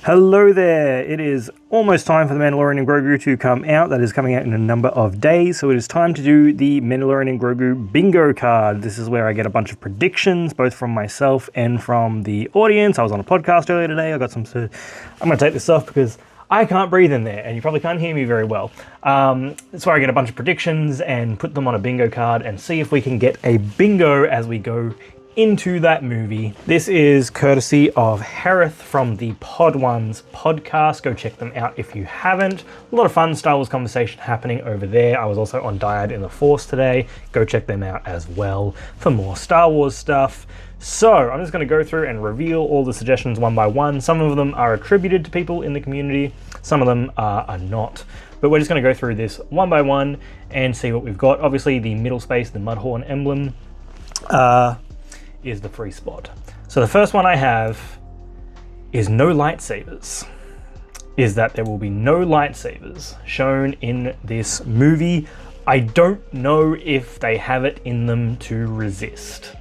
Hello there, it is almost time for the Mandalorian and Grogu to come out. That is coming out in a number of days, so it is time to do the Mandalorian and Grogu bingo card. This is where I get a bunch of predictions, both from myself and from the audience. I was on a podcast earlier today, I got some... I'm going to take this off because I can't breathe in there, and you probably can't hear me very well. That's where I get a bunch of predictions and put them on a bingo card and see if we can get a bingo as we go into that movie. This is courtesy of Hereth from the Podwans Podcast. Go check them out if you haven't. A lot of fun Star Wars conversation happening over there. I was also on Dyad in the Force today. Go check them out as well for more Star Wars stuff. So I'm just going to go through and reveal all the suggestions one by one. Some of them are attributed to people in the community. Some of them are not. But we're just going to go through this one by one and see what we've got. Obviously the middle space, the Mudhorn emblem, is the free spot. So the first one I have is no lightsabers. Is that there will be no lightsabers shown in this movie. I don't know if they have it in them to resist.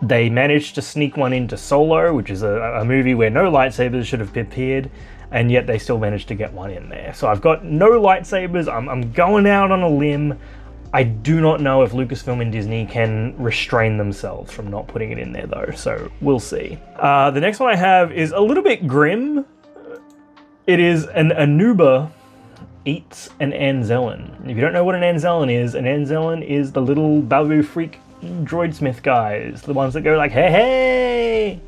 They managed to sneak one into Solo, which is a movie where no lightsabers should have appeared, and yet they still managed to get one in there. So I've got no lightsabers. I'm going out on a limb. I do not know if Lucasfilm and Disney can restrain themselves from not putting it in there though, so we'll see. The next one I have is a little bit grim. It is an Anuba eats an Anzellan. If you don't know what an Anzellan is the little Babu Freak droid smith guys, the ones that go like, hey, hey!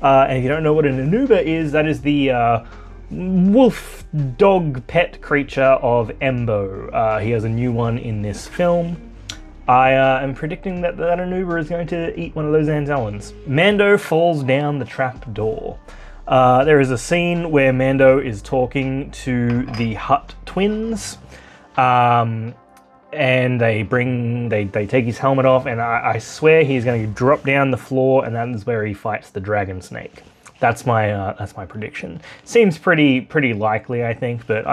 And if you don't know what an Anuba is, that is the wolf dog pet creature of Embo. He has a new one in this film. I am predicting that Anuba is going to eat one of those Anzellans. Mando falls down the trap door. There is a scene where Mando is talking to the Hutt twins, and they take his helmet off, and I swear he's going to drop down the floor, and that is where he fights the dragon snake. That's my prediction. Seems pretty likely, I think, but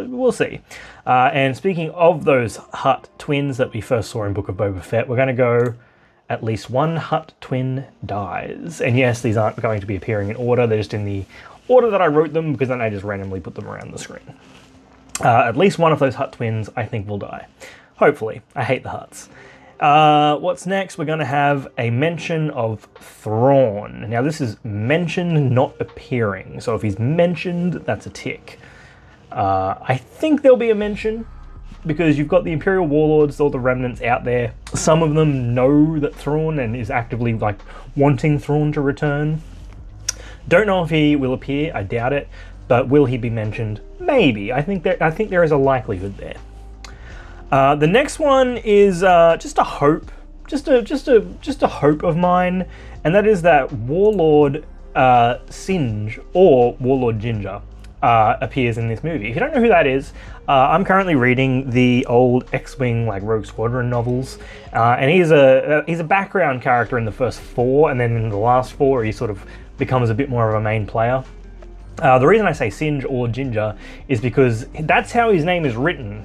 we'll see. And speaking of those Hutt twins that we first saw in Book of Boba Fett, we're going to go at least one Hutt twin dies. And yes, these aren't going to be appearing in order. They're just in the order that I wrote them, because then I just randomly put them around the screen. At least one of those Hutt twins, I think, will die. Hopefully. I hate the Hutts. What's next? We're going to have a mention of Thrawn. Now this is mentioned, not appearing. So if he's mentioned, that's a tick. I think there'll be a mention, because you've got the Imperial Warlords, all the remnants out there. Some of them know that Thrawn and is actively wanting Thrawn to return. Don't know if he will appear, I doubt it, but will he be mentioned? Maybe. I think there is a likelihood there. The next one is just a hope, just a hope of mine, and that is that Warlord Singe or Warlord Ginger appears in this movie. If you don't know who that is, I'm currently reading the old X-Wing Rogue Squadron novels, and he's a background character in the first 4, and then in the last 4 he sort of becomes a bit more of a main player. The reason I say Singe or Ginger is because that's how his name is written.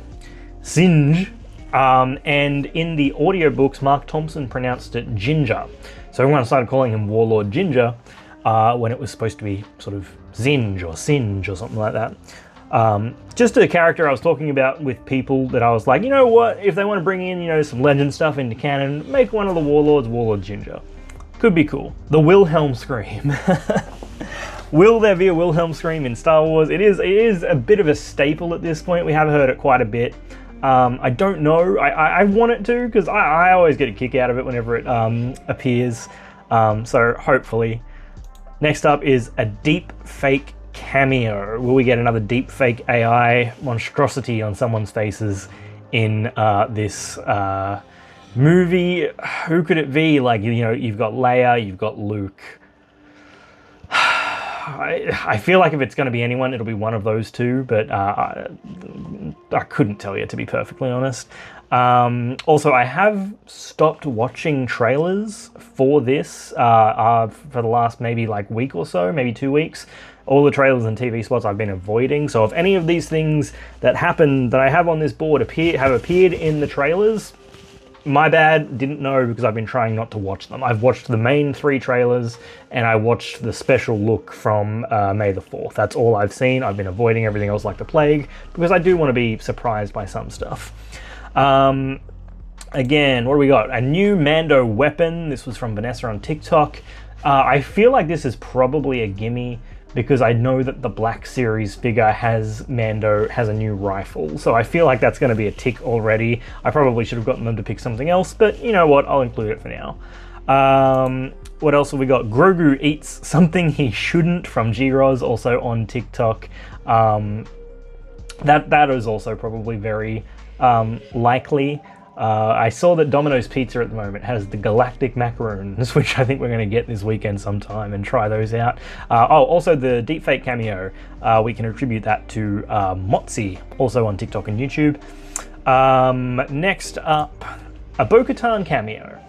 Singe, and in the audiobooks, Mark Thompson pronounced it Ginger. So everyone started calling him Warlord Ginger when it was supposed to be sort of Zinge or Singe or something like that. Just a character I was talking about with people that I was like, you know what, if they want to bring in, some legend stuff into canon, make one of the Warlords Warlord Ginger. Could be cool. The Wilhelm Scream. Will there be a Wilhelm Scream in Star Wars? It is a bit of a staple at this point. We have heard it quite a bit. I don't know. I want it to, because I always get a kick out of it whenever it appears. So hopefully. Next up is a deep fake cameo. Will we get another deep fake AI monstrosity on someone's faces in this movie? Who could it be? You've got Leia, you've got Luke. I feel like if it's going to be anyone, it'll be one of those two, but I couldn't tell you, to be perfectly honest. Also, I have stopped watching trailers for this for the last maybe week or so, maybe 2 weeks. All the trailers and TV spots I've been avoiding, so if any of these things that happen that I have on this board have appeared in the trailers, my bad, didn't know because I've been trying not to watch them. I've watched the main 3 trailers and I watched the special look from May the 4th. That's all I've seen. I've been avoiding everything else like the plague because I do want to be surprised by some stuff. Again, what do we got? A new Mando weapon. This was from Vanessa on TikTok. I feel like this is probably a gimme because I know that the Black Series figure Mando has a new rifle. So I feel like that's going to be a tick already. I probably should have gotten them to pick something else, but you know what? I'll include it for now. What else have we got? Grogu eats something he shouldn't from G-Roz, also on TikTok. That is also probably very likely. I saw that Domino's Pizza at the moment has the Galactic Macaroons, which I think we're going to get this weekend sometime and try those out. Also the deepfake cameo, we can attribute that to Motzi, also on TikTok and YouTube. Next up, a Bo-Katan cameo.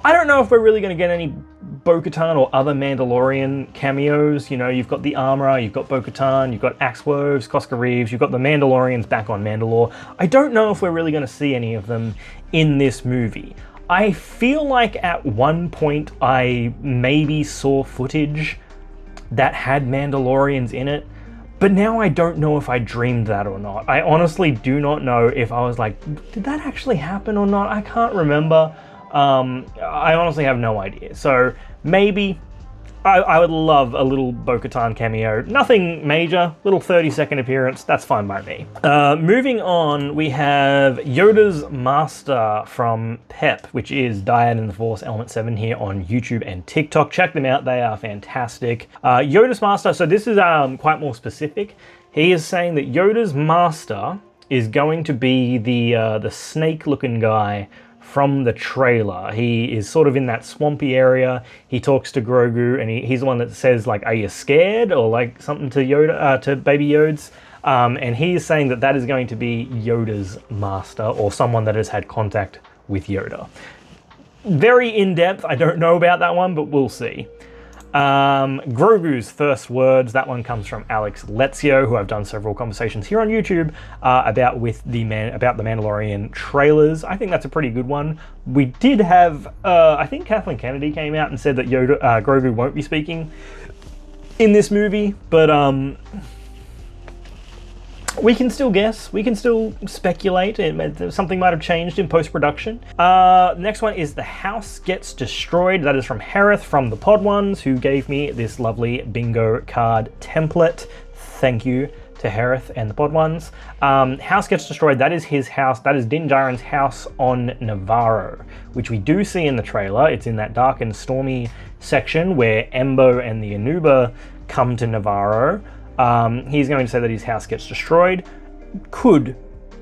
I don't know if we're really going to get any Bo-Katan or other Mandalorian cameos. You know, you've got the Armorer, you've got Bo-Katan, you've got Axe Woves, Koska Reeves, you've got the Mandalorians back on Mandalore. I don't know if we're really going to see any of them in this movie. I feel like at one point I maybe saw footage that had Mandalorians in it, but now I don't know if I dreamed that or not. I honestly do not know if I was like, did that actually happen or not? I can't remember. I honestly have no idea. So maybe I would love a little Bo-Katan cameo. Nothing major, little 30-second appearance. That's fine by me. Moving on, we have Yoda's Master from Pep, which is Dyad in the Force Element 7 here on YouTube and TikTok. Check them out. They are fantastic. Yoda's Master, so this is quite more specific. He is saying that Yoda's Master is going to be the snake-looking guy from the trailer. He is sort of in that swampy area. He talks to Grogu, and he's the one that says, like, "Are you scared?" or like something to Yoda, to Baby Yodes. And he is saying that that is going to be Yoda's master, or someone that has had contact with Yoda. Very in-depth. I don't know about that one, but we'll see. Grogu's first words, that one comes from Alex Lezio, who I've done several conversations here on YouTube about the Mandalorian trailers. I think that's a pretty good one. We did have, I think Kathleen Kennedy came out and said that Grogu won't be speaking in this movie, but we can still guess, we can still speculate, something might have changed in post-production. Next one is The House Gets Destroyed. That is from Hereth from the Podwans, who gave me this lovely bingo card template. Thank you to Hereth and the Podwans. House Gets Destroyed, that is his house, that is Din Djarin's house on Navarro, which we do see in the trailer. It's in that dark and stormy section where Embo and the Anuba come to Navarro. He's going to say that his house gets destroyed.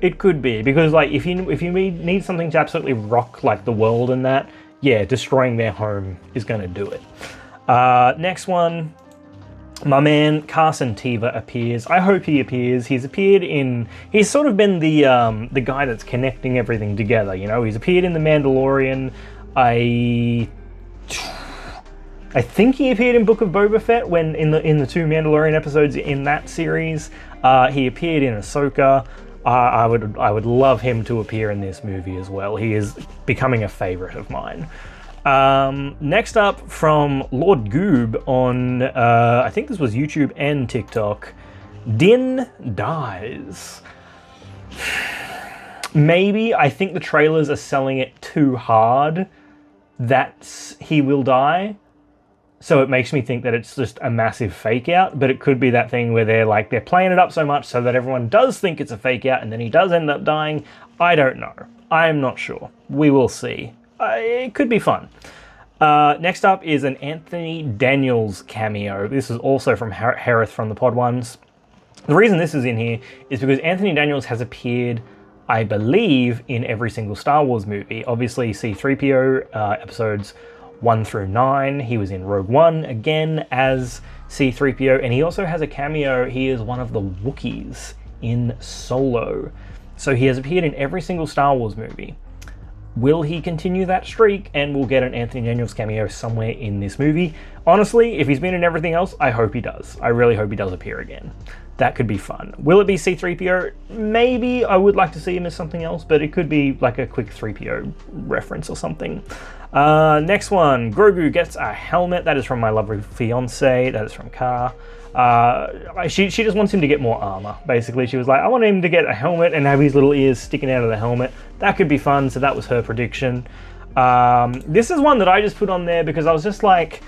It could be, because like if you need something to absolutely rock like the world and that, yeah, destroying their home is going to do it. Next one, my man Carson Teva appears. I hope he appears. He's sort of been the guy that's connecting everything together. You know, he's appeared in The Mandalorian. I think he appeared in Book of Boba Fett when in the 2 Mandalorian episodes in that series. He appeared in Ahsoka. I would love him to appear in this movie as well. He is becoming a favorite of mine. Next up from Lord Goob on I think this was YouTube and TikTok. Din dies. Maybe. I think the trailers are selling it too hard that he will die. So it makes me think that it's just a massive fake out, but it could be that thing where they're playing it up so much so that everyone does think it's a fake out and then he does end up dying. I don't know. I'm not sure. We will see. It could be fun. Next up is an Anthony Daniels cameo. This is also from Hereth from the Podwans. The reason this is in here is because Anthony Daniels has appeared, I believe, in every single Star Wars movie. Obviously, C-3PO episodes 1 through 9. He was in Rogue One again as C-3PO, and he also has a cameo. He is one of the Wookiees in Solo. So he has appeared in every single Star Wars movie. Will he continue that streak and we'll get an Anthony Daniels cameo somewhere in this movie? Honestly, if he's been in everything else, I hope he does. I really hope he does appear again. That could be fun. Will it be C-3PO? Maybe. I would like to see him as something else, but it could be like a quick 3PO reference or something. Next one, Grogu gets a helmet. That is from my lovely fiance. That is from Car. She just wants him to get more armor. Basically, she was like, I want him to get a helmet and have his little ears sticking out of the helmet. That could be fun, so that was her prediction. This is one that I just put on there because I was just like,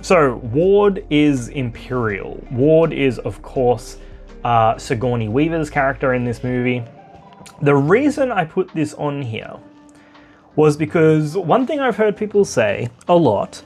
So Ward is Imperial. Ward is, of course, Sigourney Weaver's character in this movie. The reason I put this on here was because one thing I've heard people say a lot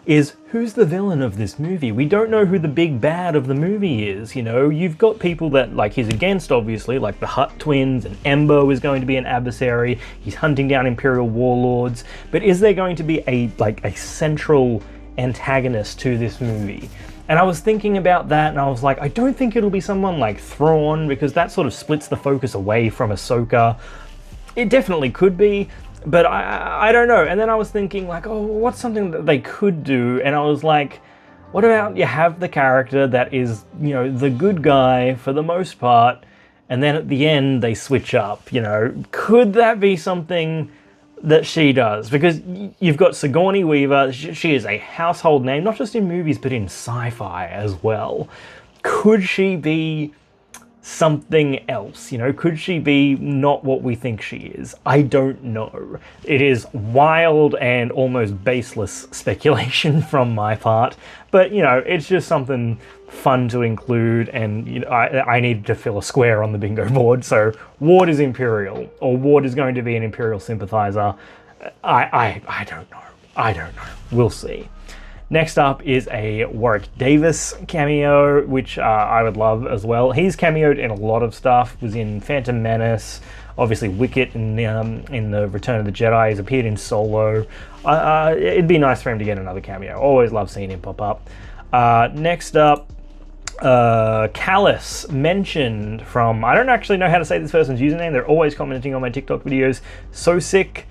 is, who's the villain of this movie? We don't know who the big bad of the movie is, you know? You've got people that, like, he's against, obviously, like the Hutt twins, and Embo is going to be an adversary. He's hunting down Imperial warlords. But is there going to be a central antagonist to this movie? And I was thinking about that, and I was like, I don't think it'll be someone like Thrawn, because that sort of splits the focus away from Ahsoka. It definitely could be, but I don't know. And then I was thinking, like, oh, what's something that they could do? And I was like, what about you have the character that is, you know, the good guy for the most part, and then at the end they switch up, you know? Could that be something that she does? Because you've got Sigourney Weaver. She is a household name, not just in movies, but in sci-fi as well. Could she be something else? You know, could she be not what we think she is? I don't know. It is wild and almost baseless speculation from my part, but you know, it's just something fun to include, and you know, I needed to fill a square on the bingo board. So Ward is Imperial, or Ward is going to be an Imperial sympathizer. I don't know. I don't know. We'll see. Next up is a Warwick Davis cameo, which I would love as well. He's cameoed in a lot of stuff. Was in Phantom Menace, obviously Wicket in the Return of the Jedi. He's appeared in Solo. It'd be nice for him to get another cameo. Always love seeing him pop up. Next up, Callus, mentioned from, I don't actually know how to say this person's username. They're always commenting on my TikTok videos. Sosk.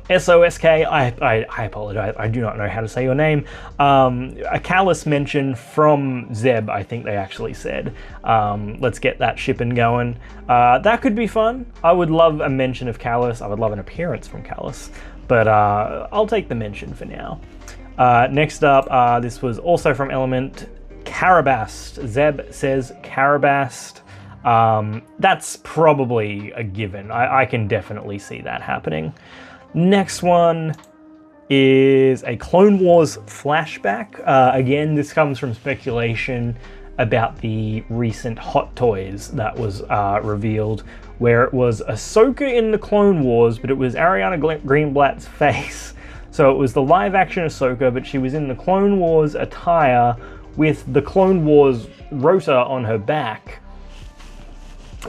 S-O-S-K, I apologize, I do not know how to say your name. A Callus mention from Zeb, I think they actually said. Let's get that shipping going. That could be fun. I would love a mention of Callus. I would love an appearance from Callus, but I'll take the mention for now. Next up, this was also from Element, Carabast. Zeb says Carabast. That's probably a given. I can definitely see that happening. Next one is a Clone Wars flashback. Again, this comes from speculation about the recent Hot Toys that was revealed, where it was Ahsoka in the Clone Wars, but it was Ariana Greenblatt's face. So it was the live action Ahsoka, but she was in the Clone Wars attire with the Clone Wars rotor on her back.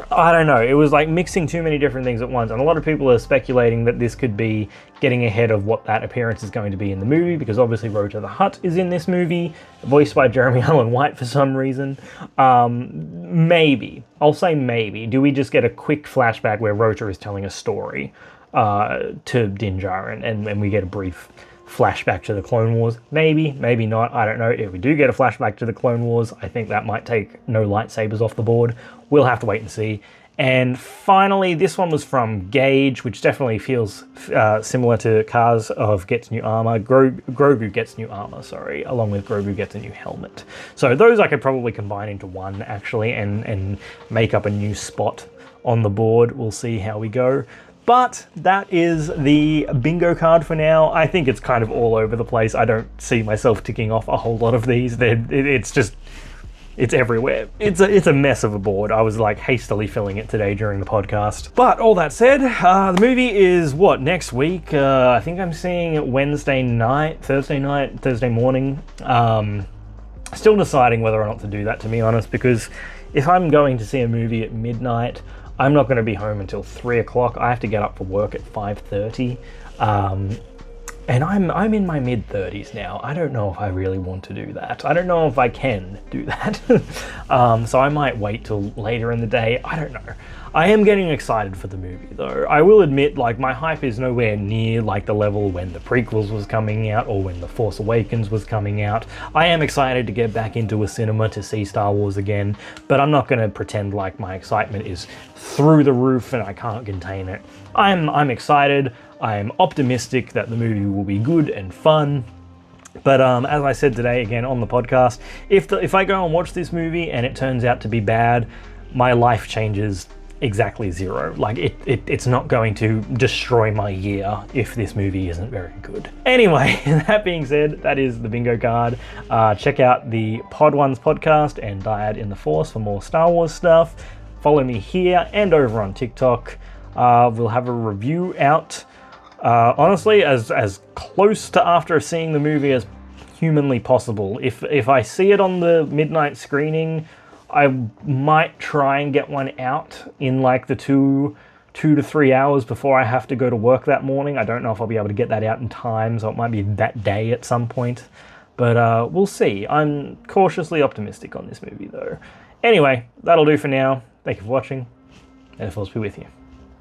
I don't know, it was like mixing too many different things at once, and a lot of people are speculating that this could be getting ahead of what that appearance is going to be in the movie, because obviously Rota the Hutt is in this movie, voiced by Jeremy Allen White for some reason. Maybe. I'll say maybe. Do we just get a quick flashback where Rota is telling a story to Din Djarin, and we get a brief flashback to the Clone Wars? Maybe, maybe not, I don't know. If we do get a flashback to the Clone Wars, I think that might take no lightsabers off the board. We'll have to wait and see. And finally, this one was from Gage, which definitely feels similar to Cars of Gets New Armor. Grogu gets new armor, sorry, along with Grogu gets a new helmet. So those I could probably combine into one, actually, and make up a new spot on the board. We'll see how we go. But that is the bingo card for now. I think it's kind of all over the place. I don't see myself ticking off a whole lot of these. It's everywhere. It's a mess of a board. I was like hastily filling it today during the podcast. But all that said, the movie is what, next week? I think I'm seeing it Thursday night, Thursday morning. Still deciding whether or not to do that, to be honest, because if I'm going to see a movie at midnight, I'm not going to be home until 3 o'clock. I have to get up for work at 5:30. And I'm in my mid-30s now. I don't know if I really want to do that. I don't know if I can do that. So I might wait till later in the day. I don't know. I am getting excited for the movie though. I will admit, like, my hype is nowhere near like the level when the prequels was coming out or when The Force Awakens was coming out. I am excited to get back into a cinema to see Star Wars again, but I'm not going to pretend like my excitement is through the roof and I can't contain it. I'm excited. I'm optimistic that the movie will be good and fun. But as I said today again on the podcast, if I go and watch this movie and it turns out to be bad, my life changes exactly zero. Like it's not going to destroy my year if this movie isn't very good. Anyway, that being said, that is the bingo card. Check out the Podwans Podcast and Dyad in the Force for more Star Wars stuff. Follow me here and over on TikTok. We'll have a review out. Honestly, as close to after seeing the movie as humanly possible. If I see it on the midnight screening, I might try and get one out in like the 2 to 3 hours before I have to go to work that morning. I don't know if I'll be able to get that out in time, so it might be that day at some point. But we'll see. I'm cautiously optimistic on this movie though. Anyway, that'll do for now. Thank you for watching, and the Force be with you,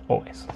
always.